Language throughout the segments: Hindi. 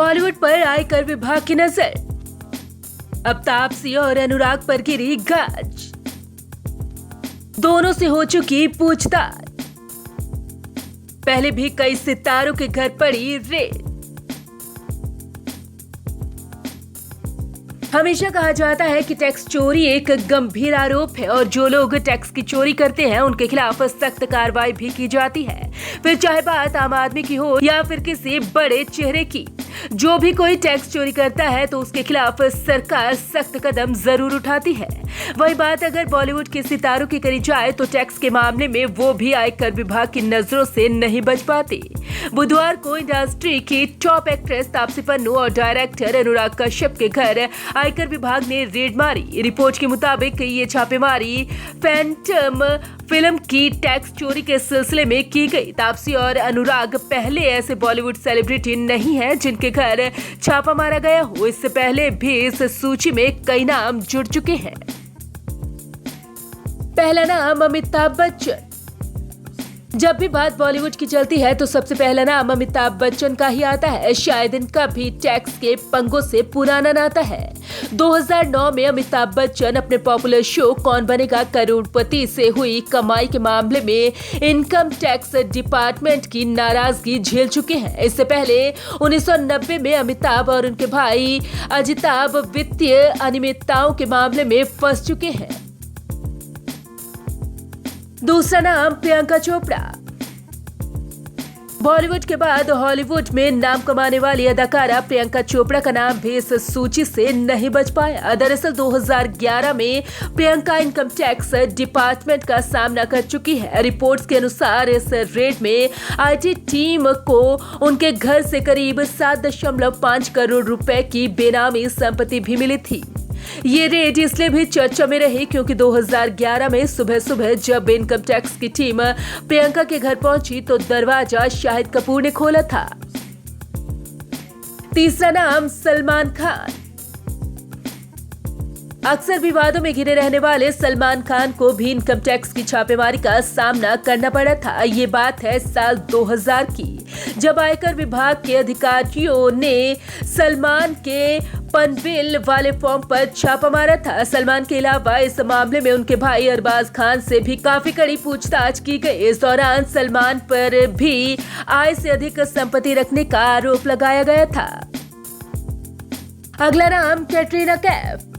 बॉलीवुड पर आयकर विभाग की नजर। अब तापसी और अनुराग पर गिरी गाज। दोनों से हो चुकी पूछताछ। पहले भी कई सितारों के घर पड़ी रेड। हमेशा कहा जाता है कि टैक्स चोरी एक गंभीर आरोप है और जो लोग टैक्स की चोरी करते हैं उनके खिलाफ सख्त कार्रवाई भी की जाती है, फिर चाहे बात आम आदमी की हो या फिर किसी बड़े चेहरे की। जो भी कोई टैक्स चोरी करता है तो उसके खिलाफ सरकार सख्त कदम जरूर उठाती है। वही बात अगर बॉलीवुड के सितारों की करी जाए तो टैक्स के मामले में वो भी आयकर विभाग की नजरों से नहीं बच पाते। बुधवार को इंडस्ट्री की टॉप एक्ट्रेस तापसी पन्नू और डायरेक्टर अनुराग कश्यप के घर आयकर विभाग ने रेड मारी। रिपोर्ट के मुताबिक ये छापेमारी फैंटम फिल्म की टैक्स चोरी के सिलसिले में की गई। तापसी और अनुराग पहले ऐसे बॉलीवुड सेलिब्रिटी नहीं हैं जिनके घर छापा मारा गया हो। इससे पहले भी इस सूची में कई नाम जुड़ चुके हैं। पहला नाम अमिताभ बच्चन। जब भी बात बॉलीवुड की चलती है तो सबसे पहला नाम अमिताभ बच्चन का ही आता है। शायद इनका भी टैक्स के पंगों से पुराना नाता है। 2009 में अमिताभ बच्चन अपने पॉपुलर शो कौन बनेगा करोड़पति से हुई कमाई के मामले में इनकम टैक्स डिपार्टमेंट की नाराजगी झेल चुके हैं। इससे पहले 1990 में अमिताभ और उनके भाई अजिताभ वित्तीय अनियमितताओं के मामले में फंस चुके हैं। दूसरा नाम प्रियंका चोपड़ा। बॉलीवुड के बाद हॉलीवुड में नाम कमाने वाली अदाकारा प्रियंका चोपड़ा का नाम भी इस सूची से नहीं बच पाया। दरअसल 2011 में प्रियंका इनकम टैक्स डिपार्टमेंट का सामना कर चुकी है। रिपोर्ट्स के अनुसार इस रेड में आईटी टीम को उनके घर से करीब 7.5 करोड़ रुपए की बेनामी संपत्ति भी मिली थी। ये रेड इसलिए भी चर्चा में रही क्योंकि 2011 में सुबह सुबह जब इनकम टैक्स की टीम प्रियंका के घर पहुंची तो दरवाजा शाहिद कपूर ने खोला था। तीसरा नाम सलमान खान। अक्सर विवादों में घिरे रहने वाले सलमान खान को भी इनकम टैक्स की छापेमारी का सामना करना पड़ा था। ये बात है साल 2000 की, जब आयकर विभाग के अधिकारियों ने सलमान के पनबिल वाले फॉर्म पर छापा मारा था। सलमान के अलावा इस मामले में उनके भाई अरबाज खान से भी काफी कड़ी पूछताछ की गई। इस दौरान सलमान पर भी आय से अधिक संपत्ति रखने का आरोप लगाया गया था। अगला नाम कैटरीना कैफ।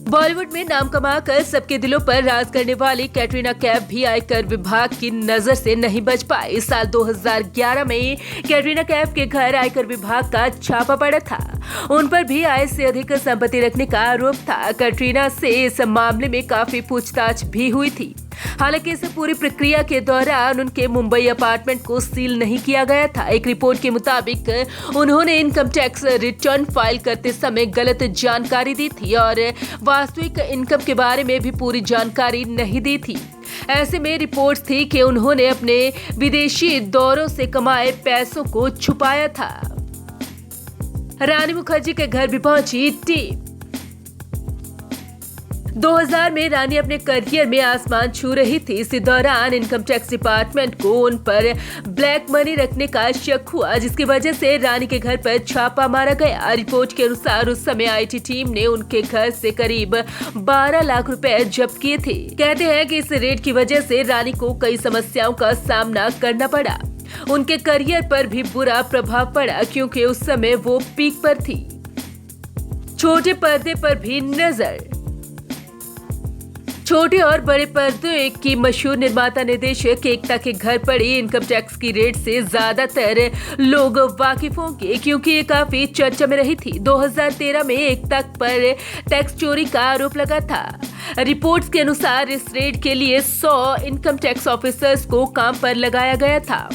बॉलीवुड में नाम कमाकर सबके दिलों पर राज करने वाली कैटरीना कैफ भी आयकर विभाग की नजर से नहीं बच पाई। साल 2011 में कैटरीना कैफ के घर आयकर विभाग का छापा पड़ा था। उन पर भी आय से अधिक संपत्ति रखने का आरोप था। कैटरीना से इस मामले में काफी पूछताछ भी हुई थी। हालांकि इस पूरी प्रक्रिया के दौरान उनके मुंबई अपार्टमेंट को सील नहीं किया गया था। एक रिपोर्ट के मुताबिक उन्होंने इनकम टैक्स रिटर्न फाइल करते समय गलत जानकारी दी थी और वास्तविक इनकम के बारे में भी पूरी जानकारी नहीं दी थी। ऐसे में रिपोर्ट थी कि उन्होंने अपने विदेशी दौरों से कमाए पैसों को छुपाया था। रानी मुखर्जी के घर भी पहुंची टीम। 2000 में रानी अपने करियर में आसमान छू रही थी। इसी दौरान इनकम टैक्स डिपार्टमेंट को उन पर ब्लैक मनी रखने का शक हुआ, जिसकी वजह से रानी के घर पर छापा मारा गया। रिपोर्ट के अनुसार उस समय आईटी टीम ने उनके घर से करीब 12 लाख रुपए जब्त किए थे। कहते हैं कि इस रेड की वजह से रानी को कई समस्याओं का सामना करना पड़ा। उनके करियर पर भी बुरा प्रभाव पड़ा क्योंकि उस समय वो पीक पर थी। छोटे पर्दे पर भी नजर। छोटे और बड़े पर्दे की मशहूर निर्माता निर्देशक एकता के घर पड़ी इनकम टैक्स की रेड से ज्यादातर लोग वाकिफ होंगे क्योंकि ये काफी चर्चा में रही थी। 2013 में एकता पर टैक्स चोरी का आरोप लगा था। रिपोर्ट्स के अनुसार इस रेड के लिए 100 इनकम टैक्स ऑफिसर्स को काम पर लगाया गया था,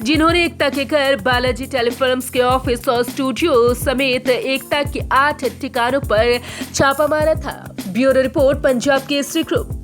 जिन्होंने एकता के घर, बालाजी टेलीफिल्म्स के ऑफिस और स्टूडियो समेत एकता के 8 ठिकानों पर छापा मारा था। Bureau report, Punjab Kesari group.